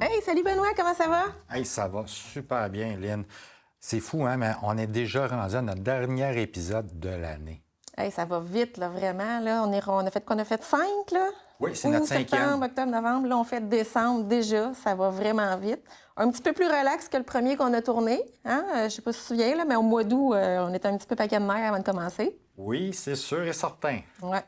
Hey, salut Benoît, comment ça va? Hey, ça va super bien, Lynn. C'est fou, hein, mais on est déjà rendu à notre dernier épisode de l'année. Hey, ça va vite, là, vraiment. Là. On a fait quoi? On a fait 5, là? Oui, c'est notre Septembre, cinquième. octobre, novembre. Là, on fait décembre déjà. Ça va vraiment vite. Un petit peu plus relax que le premier qu'on a tourné. Hein? Je ne sais pas si tu te souviens, là, mais au mois d'août, on était un petit peu paquet de nerfs avant de commencer. Oui, c'est sûr et certain. Ouais.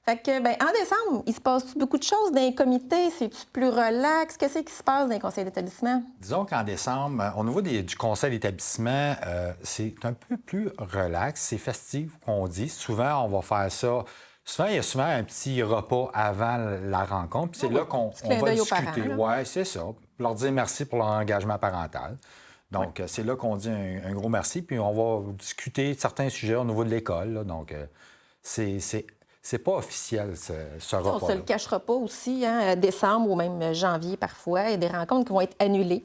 Fait que, ben, en décembre, il se passe beaucoup de choses dans les comités. C'est-tu plus relax? Qu'est-ce qui se passe dans les conseils d'établissement? Disons qu'en décembre, au niveau du conseil d'établissement, c'est un peu plus relax, c'est festif qu'on dit. Souvent, on va faire ça. Souvent, il y a souvent un petit repas avant la rencontre, puis c'est là qu'on clin va d'œil aux discuter. parents, Oui, c'est ça. Leur dire merci pour leur engagement parental. Donc, c'est là qu'on dit un gros merci, puis on va discuter de certains sujets au niveau de l'école. Là. Donc, c'est pas officiel, ce On ne se repas-là. le cachera pas aussi, hein, décembre ou même janvier parfois, il y a des rencontres qui vont être annulées.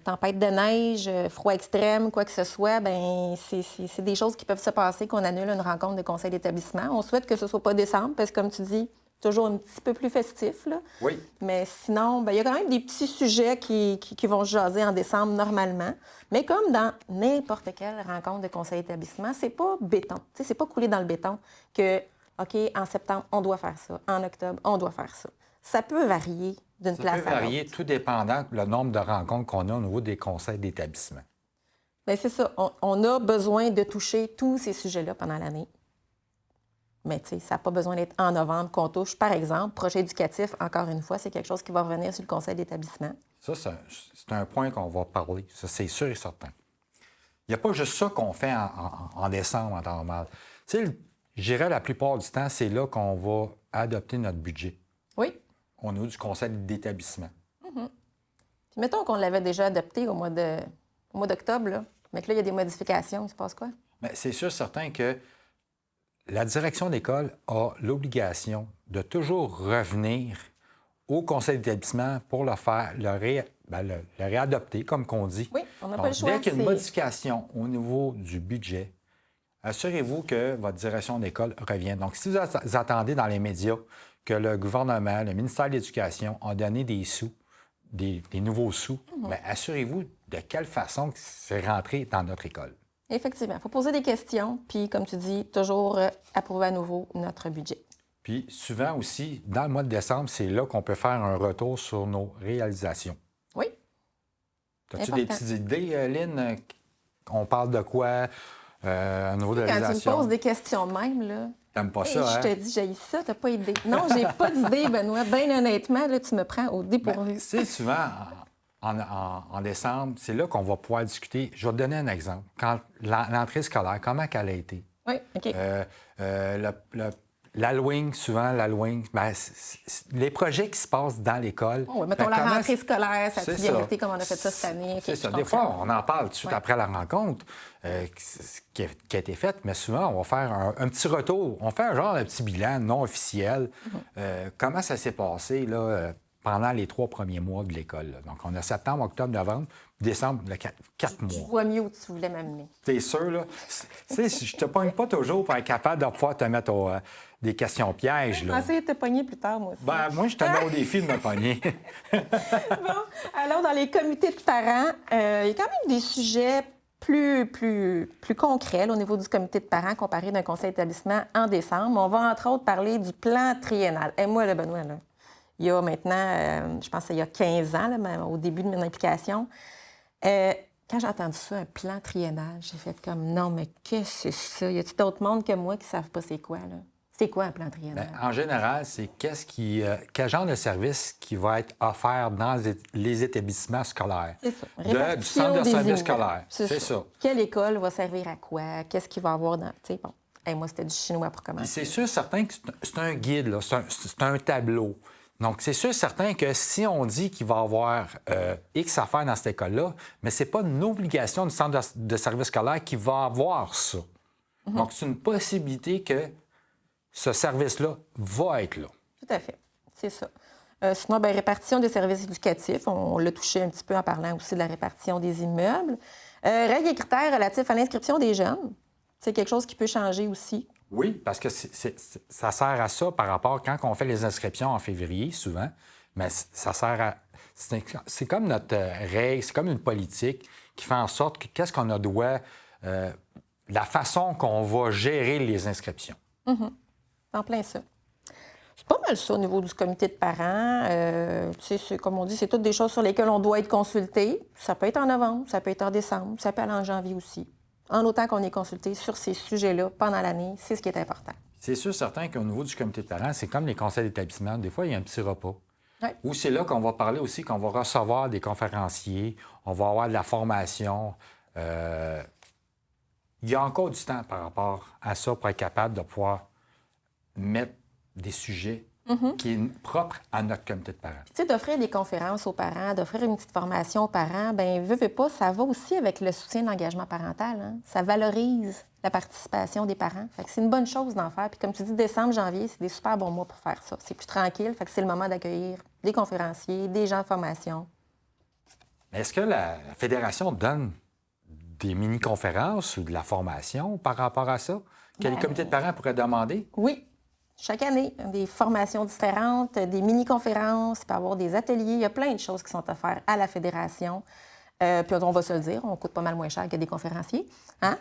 Tempête de neige, froid extrême, quoi que ce soit, ben c'est des choses qui peuvent se passer qu'on annule une rencontre de conseil d'établissement. On souhaite que ce ne soit pas décembre parce que, comme tu dis, toujours un petit peu plus festif. Là. Oui. Mais sinon, ben, il y a quand même des petits sujets qui vont se jaser en décembre normalement. Mais comme dans n'importe quelle rencontre de conseil d'établissement, c'est pas béton. Tu sais, c'est pas coulé dans le béton que, OK, en septembre, on doit faire ça. En octobre, on doit faire ça. Ça peut varier d'une place à l'autre. Ça peut varier, tout dépendant le nombre de rencontres qu'on a au niveau des conseils d'établissement. Bien, c'est ça. On a besoin de toucher tous ces sujets-là pendant l'année. Mais tu sais, ça n'a pas besoin d'être en novembre qu'on touche. Par exemple, projet éducatif, encore une fois, c'est quelque chose qui va revenir sur le conseil d'établissement. Ça, c'est un point qu'on va parler. Ça, c'est sûr et certain. Il n'y a pas juste ça qu'on fait en décembre en temps normal. Tu sais, je dirais la plupart du temps, c'est là qu'on va adopter notre budget Oui. au niveau du conseil d'établissement. Puis mettons qu'on l'avait déjà adopté au mois d'octobre, là, mais que là, il y a des modifications. Il se passe quoi? Mais c'est sûr certain que la direction d'école a l'obligation de toujours revenir au conseil d'établissement pour le réadopter, comme qu'on dit. Oui, on n'a Donc, pas le choix. dès qu'il y a une modification au niveau du budget, assurez-vous que votre direction d'école revienne. Donc, si vous attendez dans les médias que le gouvernement, le ministère de l'Éducation a donné des sous, des nouveaux sous, bien, assurez-vous de quelle façon c'est rentré dans notre école. Effectivement. Il faut poser des questions, puis, comme tu dis, toujours approuver à nouveau notre budget. Puis, souvent aussi, dans le mois de décembre, c'est là qu'on peut faire un retour sur nos réalisations. Oui. As-tu Important. des petites idées, Lynn? On parle de quoi au niveau de Quand réalisation? tu me poses des questions de même, là, T'aimes pas hey, ça, hein? je te dis, j'ai ça, t'as pas idée. Non, j'ai pas d'idée, Benoît. Bien honnêtement, là, tu me prends au dépourvu. Tu sais, souvent, en décembre, c'est là qu'on va pouvoir discuter. Je vais te donner un exemple. Quand l'entrée scolaire, comment elle a été? Oui, OK. L'Halloween, souvent, ben, les projets qui se passent dans l'école. Oh, oui, mettons la rentrée scolaire, ça a bien été comme on a fait ça cette année. C'est OK, ça. je Des comprends. fois, on en parle tout de suite après la rencontre qui a été faite, mais souvent, on va faire un petit retour. On fait un genre de petit bilan non officiel. Comment ça s'est passé là, pendant les 3 premiers mois de l'école? Là. Donc, on a septembre, octobre, novembre, décembre, 4 Je mois. vois mieux où tu voulais m'amener. T'es sûr, là? Tu sais, je te pogne pas toujours pour être capable de pouvoir te mettre des questions pièges, Je là. vais essayer de te pogner plus tard, moi aussi. Ben, moi, je te mets au défi de me pogner. Bon, alors, dans les comités de parents, il y a quand même des sujets plus concrets là, au niveau du comité de parents comparé d'un conseil d'établissement en décembre. On va, entre autres, parler du plan triennal. Et moi, là, Benoît, là, il y a maintenant, je pense qu'il y a 15 ans, là, au début de mon implication, quand j'ai entendu ça, un plan triennal, j'ai fait comme, non, mais qu'est-ce que c'est ça? Y a-t-il d'autres mondes que moi qui ne savent pas c'est quoi, là? C'est quoi un plan triennal? Ben, en général, c'est quel genre de service qui va être offert dans les établissements scolaires. C'est ça. Du centre de Répartition des service immeubles. scolaire. C'est ça. Quelle école va servir à quoi? Qu'est-ce qu'il va y avoir dans... Tu sais, bon. Hey, moi, c'était du chinois pour Puis commencer. c'est sûr, certain que c'est un guide, là, c'est un tableau. Donc, c'est sûr, certain que si on dit qu'il va y avoir X affaires dans cette école-là, mais ce n'est pas une obligation du centre de service scolaire qui va avoir ça. Donc, c'est une possibilité que ce service-là va être là. Tout à fait. C'est ça. Sinon, bien, répartition des services éducatifs. On l'a touché un petit peu en parlant aussi de la répartition des immeubles. Règles et critères relatifs à l'inscription des jeunes. C'est quelque chose qui peut changer aussi Oui, parce que ça sert à ça par rapport quand on fait les inscriptions en février, souvent, mais ça sert à... C'est comme notre règle, c'est comme une politique qui fait en sorte que qu'est-ce qu'on a doit... la façon qu'on va gérer les inscriptions. En plein ça. C'est pas mal ça au niveau du comité de parents. Tu sais, comme on dit, c'est toutes des choses sur lesquelles on doit être consulté. Ça peut être en novembre, ça peut être en décembre, ça peut aller en janvier aussi. En autant qu'on est consulté sur ces sujets-là pendant l'année, c'est ce qui est important. C'est sûr, certain qu'au niveau du comité de parents, c'est comme les conseils d'établissement. Des fois, il y a un petit repas. Ouais. Ou c'est là qu'on va parler aussi, qu'on va recevoir des conférenciers, on va avoir de la formation. Il y a encore du temps par rapport à ça pour être capable de pouvoir mettre des sujets qui est propre à notre comité de parents. Tu sais, d'offrir des conférences aux parents, d'offrir une petite formation aux parents, bien, veux pas, ça va aussi avec le soutien de l'engagement parental. Hein? Ça valorise la participation des parents. Fait que c'est une bonne chose d'en faire. Puis comme tu dis, décembre, janvier, c'est des super bons mois pour faire ça. C'est plus tranquille. Fait que c'est le moment d'accueillir des conférenciers, des gens de formation. Mais est-ce que la Fédération donne des mini-conférences ou de la formation par rapport à ça que les comités de parents pourraient demander? Oui. Chaque année, des formations différentes, des mini-conférences, il peut y avoir des ateliers. Il y a plein de choses qui sont offertes à la Fédération. Puis on va se le dire, on coûte pas mal moins cher que des conférenciers. Hein?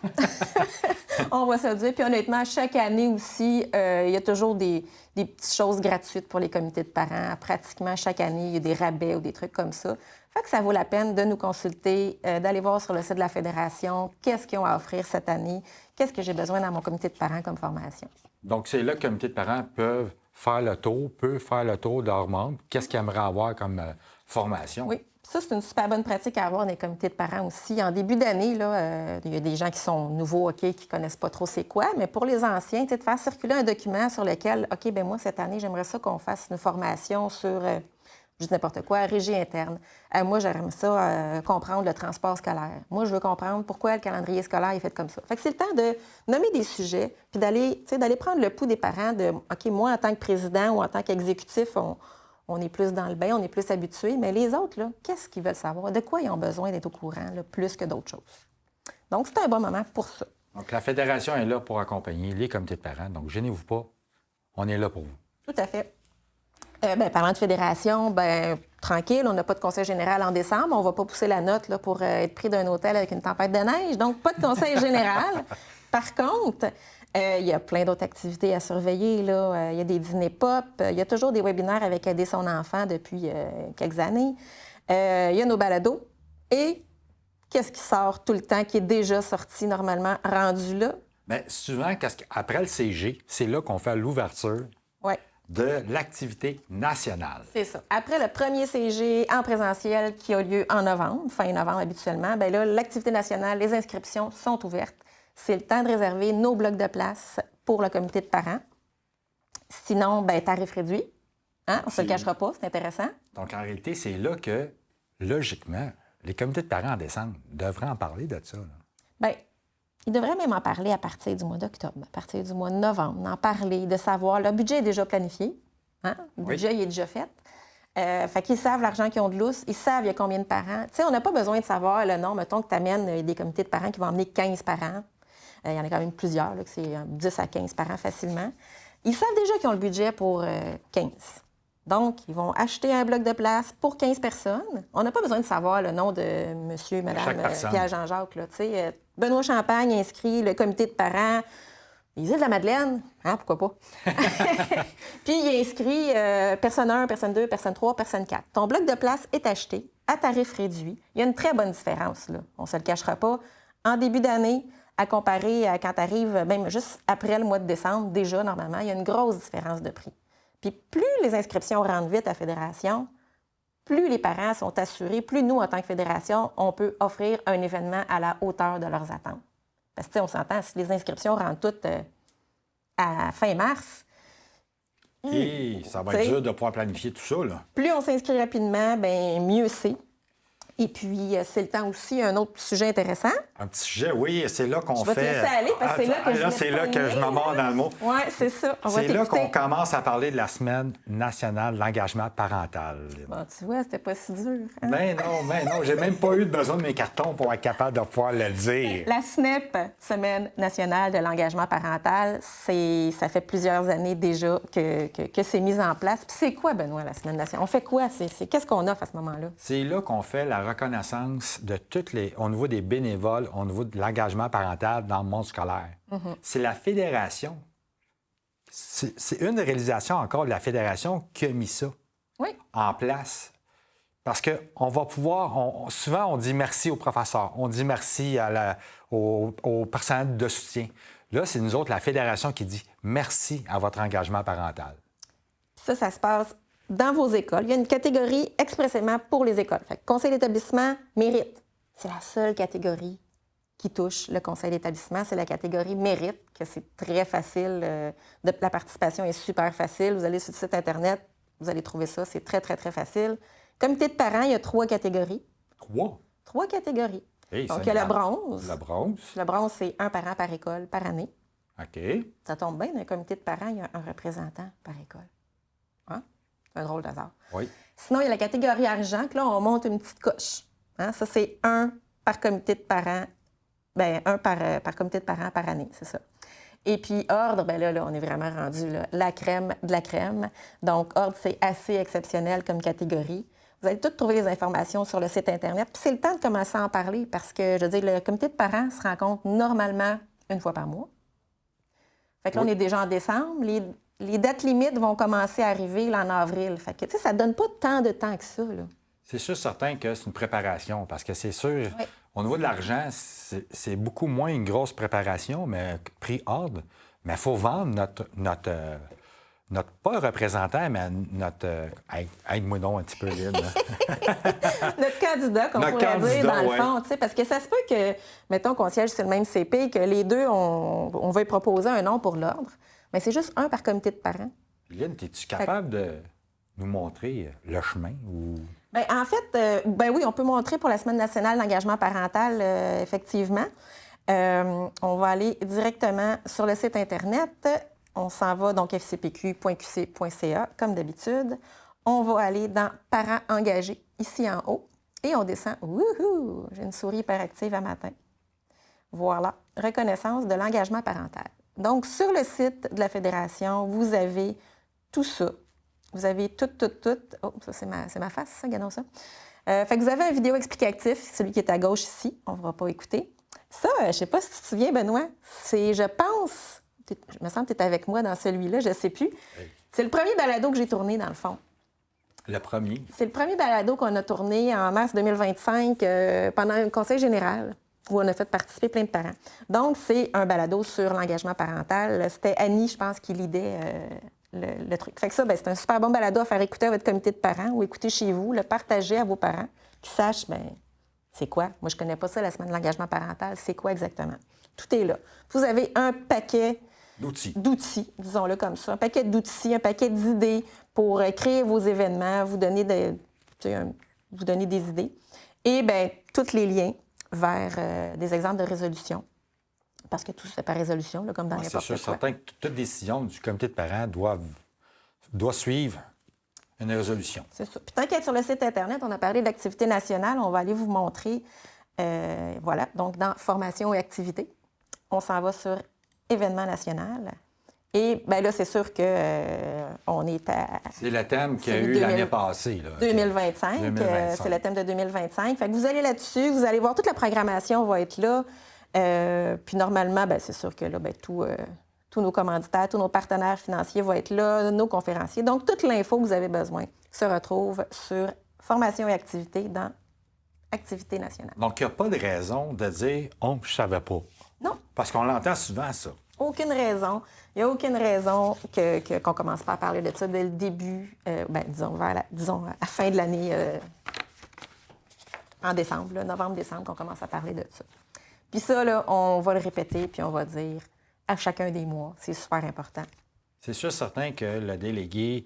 On va se le dire. Puis honnêtement, chaque année aussi, il y a toujours des petites choses gratuites pour les comités de parents. Pratiquement chaque année, il y a des rabais ou des trucs comme ça. Fait que ça vaut la peine de nous consulter, d'aller voir sur le site de la Fédération qu'est-ce qu'ils ont à offrir cette année, qu'est-ce que j'ai besoin dans mon comité de parents comme formation. Donc, c'est là que le comité de parents peut faire le tour de leurs membres. Qu'est-ce qu'ils aimeraient avoir comme formation? Oui. Ça, c'est une super bonne pratique à avoir dans les comités de parents aussi. En début d'année, là, il y a des gens qui sont nouveaux, OK, qui ne connaissent pas trop c'est quoi, mais pour les anciens, de faire circuler un document sur lequel, OK, bien moi, cette année, j'aimerais ça qu'on fasse une formation sur, je dis n'importe quoi, régie interne. Moi, j'aimerais ça comprendre le transport scolaire. Moi, je veux comprendre pourquoi le calendrier scolaire est fait comme ça. Fait que c'est le temps de nommer des sujets, puis d'aller prendre le pouls des parents de, OK, moi, en tant que président ou en tant qu'exécutif, on est plus dans le bain, on est plus habitué, mais les autres, là, qu'est-ce qu'ils veulent savoir? De quoi ils ont besoin d'être au courant, là, plus que d'autres choses? Donc, c'est un bon moment pour ça. Donc, la Fédération est là pour accompagner les comités de parents. Donc, gênez-vous pas, on est là pour vous. Tout à fait. Parlant de fédération, tranquille, on n'a pas de conseil général en décembre. On ne va pas pousser la note là, pour être pris d'un hôtel avec une tempête de neige. Donc, pas de conseil général. Par contre, il y a plein d'autres activités à surveiller. Là. Il y a des dîners pop. Il y a toujours des webinaires avec aider son enfant depuis quelques années. Il y a nos balados. Et qu'est-ce qui sort tout le temps, qui est déjà sorti normalement, rendu là? Bien, souvent, après le CG, c'est là qu'on fait l'ouverture de l'activité nationale. C'est ça. Après le premier CG en présentiel qui a lieu en novembre, fin novembre habituellement, bien là, l'activité nationale, les inscriptions sont ouvertes. C'est le temps de réserver nos blocs de place pour le comité de parents. Sinon, tarif réduit. Hein? On ne se le cachera pas, c'est intéressant. Donc, en réalité, c'est là que, logiquement, les comités de parents en décembre devraient en parler de ça. Bien, ils devraient même en parler à partir du mois d'octobre, à partir du mois de novembre, d'en parler, de savoir. Le budget est déjà planifié. Hein? Le budget il est déjà fait. Fait qu'ils savent l'argent qu'ils ont de lousse, ils savent il y a combien de parents. Tu sais, on n'a pas besoin de savoir le nombre. Mettons que tu amènes des comités de parents qui vont emmener 15 parents. Il y en a quand même plusieurs, là, que c'est 10 à 15 parents facilement. Ils savent déjà qu'ils ont le budget pour 15. Donc, ils vont acheter un bloc de place pour 15 personnes. On n'a pas besoin de savoir le nom de monsieur, madame Pierre-Jean-Jacques. Là, Benoît Champagne inscrit le comité de parents. Les îles de la Madeleine, hein, pourquoi pas? Puis, il inscrit personne 1, personne 2, personne 3, personne 4. Ton bloc de place est acheté à tarif réduit. Il y a une très bonne différence, là. On ne se le cachera pas. En début d'année, à comparer à quand tu arrives, même juste après le mois de décembre, déjà, normalement, il y a une grosse différence de prix. Puis plus les inscriptions rentrent vite à la Fédération, plus les parents sont assurés, plus nous, en tant que Fédération, on peut offrir un événement à la hauteur de leurs attentes. Parce que, on s'entend, si les inscriptions rentrent toutes à fin mars... Et ça va être dur de pouvoir planifier tout ça, là. Plus on s'inscrit rapidement, bien mieux c'est. Et puis, c'est le temps aussi, un autre sujet intéressant. Un petit sujet, oui, c'est là qu'on Je vais te fait... laisser aller parce que c'est là que je c'est là que je me mords dans le mot. Oui, c'est ça. On va C'est là t'écouter. qu'on commence à parler de la Semaine nationale de l'engagement parental. Bon, tu vois, c'était pas si dur. Hein? Ben non, j'ai même pas eu besoin de mes cartons pour être capable de pouvoir le dire. La SNEP, Semaine nationale de l'engagement parental, ça fait plusieurs années déjà que c'est mis en place. Puis c'est quoi, Benoît, la Semaine nationale? On fait quoi? Qu'est-ce qu'on offre à ce moment-là? C'est là qu'on fait la reconnaissance de au niveau des bénévoles, au niveau de l'engagement parental dans le monde scolaire. C'est la fédération. C'est une réalisation encore de la fédération qui a mis ça Oui. en place. Parce qu'on va pouvoir... souvent, on dit merci aux professeurs, on dit merci au personnel de soutien. Là, c'est nous autres, la fédération, qui dit merci à votre engagement parental. Ça se passe dans vos écoles. Il y a une catégorie expressément pour les écoles. Fait que conseil d'établissement, mérite. C'est la seule catégorie qui touche le conseil d'établissement. C'est la catégorie mérite, que c'est très facile. La participation est super facile. Vous allez sur le site Internet, vous allez trouver ça. C'est très, très, très facile. Comité de parents, il y a 3 catégories. 3? 3 catégories. Hey, donc, il y a le bronze. Le bronze. Le bronze, c'est un parent par école par année. OK. Ça tombe bien, dans un comité de parents, il y a un représentant par école. Hein? C'est un drôle d'hasard. Oui. Sinon, il y a la catégorie argent, que là, on monte une petite coche. Hein? Ça, c'est un par comité de parents. Bien, un par comité de parents par année, c'est ça. Et puis, ordre, bien là, on est vraiment rendu là, la crème de la crème. Donc, ordre, c'est assez exceptionnel comme catégorie. Vous allez toutes trouver les informations sur le site Internet. Puis, c'est le temps de commencer à en parler parce que, je veux dire, le comité de parents se rencontre normalement une fois par mois. Fait que là, on est déjà en décembre. Les dates limites vont commencer à arriver là, en avril. Fait que, tu sais, ça ne donne pas tant de temps que ça, là. C'est sûr certain que c'est une préparation, parce que c'est sûr, Oui. au niveau de l'argent, c'est beaucoup moins une grosse préparation, mais prix ordre. Mais il faut vendre notre pas représentant, mais notre... aide-moi donc un petit peu, Lynn. Notre candidat, comme on pourrait dire, dans le fond. Tu sais, parce que ça se peut que, mettons qu'on siège sur le même CP, que les deux, on va y proposer un nom pour l'ordre, mais c'est juste un par comité de parents. Lynn, es-tu capable de nous montrer le chemin? Ou... Bien, en fait, oui, on peut montrer pour la Semaine nationale d'engagement parental, effectivement. On va aller directement sur le site Internet. On s'en va, donc, fcpq.qc.ca, comme d'habitude. On va aller dans « Parents engagés », ici en haut, et on descend. Wouhou! J'ai une souris hyperactive à matin. Voilà, reconnaissance de l'engagement parental. Donc, sur le site de la Fédération, vous avez tout ça. Vous avez tout. Oh, ça, c'est ma face, ça, regardons ça. Fait que vous avez un vidéo explicatif, celui qui est à gauche ici. On ne va pas écouter. Ça, je ne sais pas si tu te souviens, Benoît, c'est, je pense, je me sens que tu es avec moi dans celui-là, je ne sais plus. Hey. C'est le premier balado que j'ai tourné, dans le fond. Le premier? C'est le premier balado qu'on a tourné en mars 2025 pendant un conseil général où on a fait participer plein de parents. Donc, c'est un balado sur l'engagement parental. C'était Annie, je pense, qui lidait le truc. Fait que ça, c'est un super bon balado à faire écouter à votre comité de parents ou écouter chez vous, le partager à vos parents, qui sachent, c'est quoi? Moi, je ne connais pas ça, la semaine de l'engagement parental. C'est quoi exactement? Tout est là. Vous avez un paquet d'outils, disons-le comme ça, un paquet d'outils, un paquet d'idées pour créer vos événements, vous donner des idées. Et bien, tous les liens vers des exemples de résolution. Parce que tout se fait par résolution, là, comme dans n'importe quoi. C'est certain que toute décision du comité de parents doit suivre une résolution. C'est ça. Puis tant qu'être sur le site Internet, on a parlé d'activité nationale. On va aller vous montrer, voilà, donc dans formation et activité. On s'en va sur événement national. Et bien là, c'est sûr qu'on est à... C'est le thème qu'il y a eu l'année passée. Là, 2025. C'est le thème de 2025. Fait que vous allez là-dessus, vous allez voir toute la programmation va être là. Puis normalement, c'est sûr que là, tous nos commanditaires, tous nos partenaires financiers vont être là, nos conférenciers. Donc, toute l'info que vous avez besoin se retrouve sur formation et activité dans Activité nationale. Donc, il n'y a pas de raison de dire « Oh, je ne savais pas ». Non. Parce qu'on l'entend souvent, ça. Aucune raison. Il n'y a aucune raison qu'on ne commence pas à parler de ça dès le début, disons, vers la fin de l'année, en décembre, novembre-décembre, qu'on commence à parler de ça. Puis ça, là, on va le répéter, puis on va dire à chacun des mois. C'est super important. C'est sûr certain que le délégué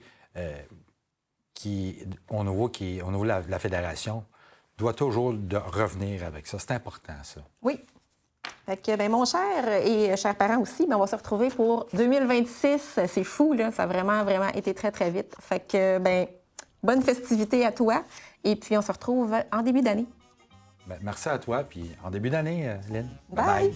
au niveau de la fédération doit toujours revenir avec ça. C'est important, ça. Oui. Fait que, ben, mon cher et chers parents aussi, ben, on va se retrouver pour 2026. C'est fou, là. Ça a vraiment, vraiment été très, très vite. Fait que, ben, bonne festivité à toi. Et puis, on se retrouve en début d'année. Ben, merci à toi, puis en début d'année, Lynn. Bye.